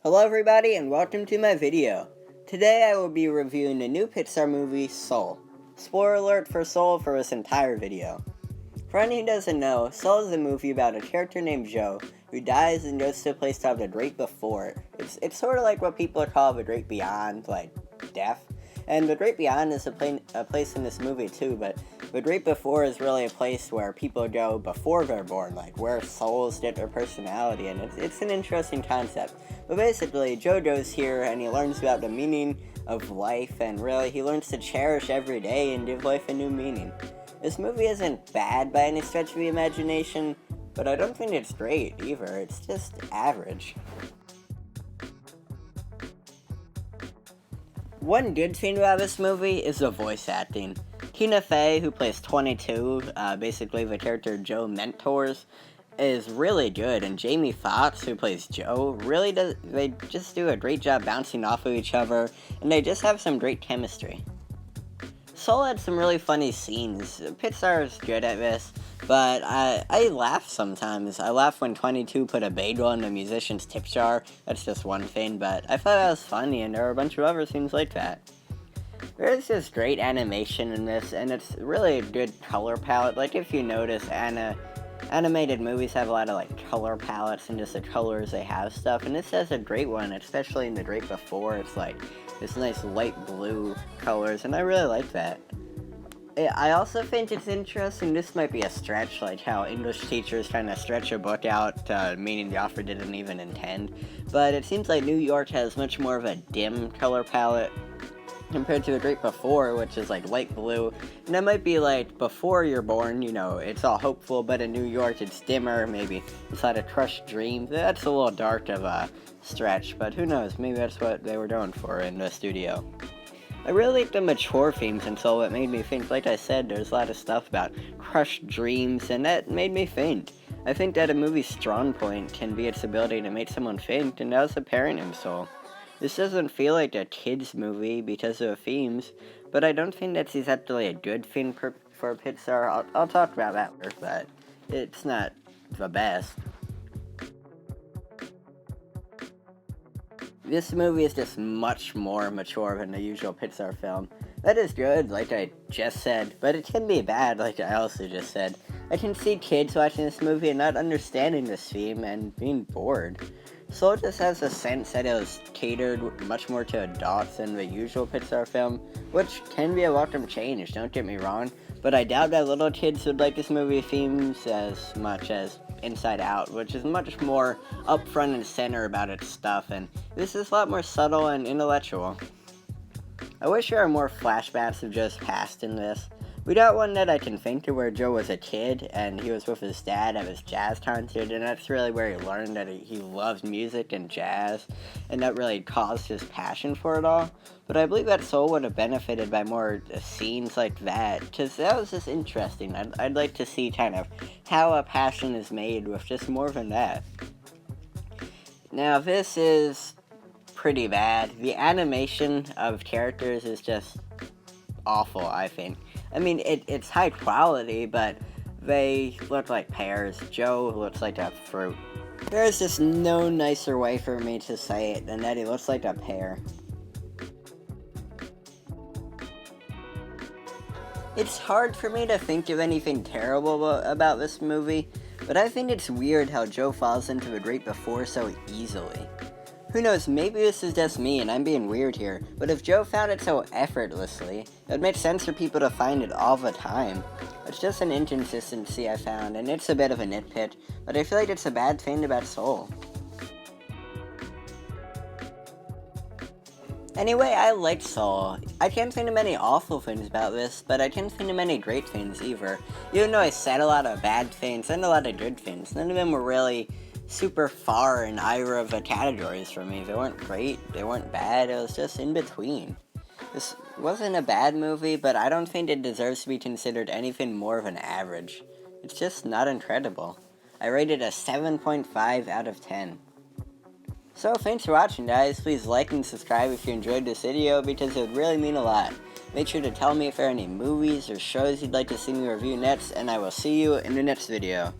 Hello everybody and welcome to my video. Today I will be reviewing the new Pixar movie, Soul. Spoiler alert for Soul for this entire video. For anyone who doesn't know, Soul is a movie about a character named Joe who dies and goes to a place called the Great Before. It's sort of like what people call the Great Beyond, like death. And the Great Beyond is a place in this movie too, but the Great Before is really a place where people go before they're born, like where souls get their personality, and it's an interesting concept. But basically, Joe goes here and he learns about the meaning of life, and really he learns to cherish every day and give life a new meaning. This movie isn't bad by any stretch of the imagination, but I don't think it's great either. It's just average. One good thing about this movie is the voice acting. Tina Fey, who plays 22, basically the character Joe mentors, is really good, and Jamie Foxx, who plays Joe, they just do a great job bouncing off of each other, and they just have some great chemistry. Soul had some really funny scenes. Pixar is good at this, but I laugh sometimes. I laugh when 22 put a bagel in the musician's tip jar. That's just one thing, but I thought that was funny, and there are a bunch of other things like that. There's just great animation in this, and it's really a good color palette. Like, if you notice, animated movies have a lot of like color palettes and just the colors they have stuff, and this has a great one, especially in The Great Before. It's like this nice light blue colors, and I really like that. I also think it's interesting, this might be a stretch, like how English teachers trying to stretch a book out, meaning the author didn't even intend, but it seems like New York has much more of a dim color palette compared to The Great Before, which is like light blue. And that might be like before you're born, you know, it's all hopeful, but in New York it's dimmer, maybe it's like a crushed dream. That's a little dark of a stretch, but who knows, maybe that's what they were going for in the studio. I really like the mature themes in Soul. It made me think, like I said, there's a lot of stuff about crushed dreams, and that made me think. I think that a movie's strong point can be its ability to make someone think, and that was apparent in Soul. This doesn't feel like a kid's movie because of the themes, but I don't think that's exactly a good thing for Pixar. I'll talk about that later, but it's not the best. This movie is just much more mature than the usual Pixar film. That is good, like I just said, but it can be bad, like I also just said. I can see kids watching this movie and not understanding this theme and being bored. Soul just has a sense that it was catered much more to adults than the usual Pixar film, which can be a welcome change, don't get me wrong, but I doubt that little kids would like this movie themes as much as Inside Out, which is much more upfront and center about its stuff, and this is a lot more subtle and intellectual. I wish there were more flashbacks of Joe's past in this. We got one that I can think of where Joe was a kid and he was with his dad at his jazz concert, and that's really where he learned that he loves music and jazz, and that really caused his passion for it all. But I believe that Soul would have benefited by more scenes like that, because that was just interesting. I'd like to see kind of how a passion is made with just more than that. Now, this is pretty bad. The animation of characters is just awful, I think. I mean, it's high quality, but they look like pears. Joe looks like a fruit. There's just no nicer way for me to say it than that he looks like a pear. It's hard for me to think of anything terrible about this movie, but I think it's weird how Joe falls into The Great Before so easily. Who knows, maybe this is just me and I'm being weird here, but if Joe found it so effortlessly, it would make sense for people to find it all the time. It's just an inconsistency I found, and it's a bit of a nitpick, but I feel like it's a bad thing about Soul. Anyway, I liked Soul. I can't think of many awful things about this, but I can't think of many great things either. Even though I said a lot of bad things and a lot of good things, none of them were really super far in either of the categories for me. They weren't great, they weren't bad, it was just in between. This wasn't a bad movie, but I don't think it deserves to be considered anything more of an average. It's just not incredible. I rated a 7.5 out of 10. So thanks for watching, guys. Please like and subscribe if you enjoyed this video, because it would really mean a lot. Make sure to tell me if there are any movies or shows you'd like to see me review next, and I will see you in the next video.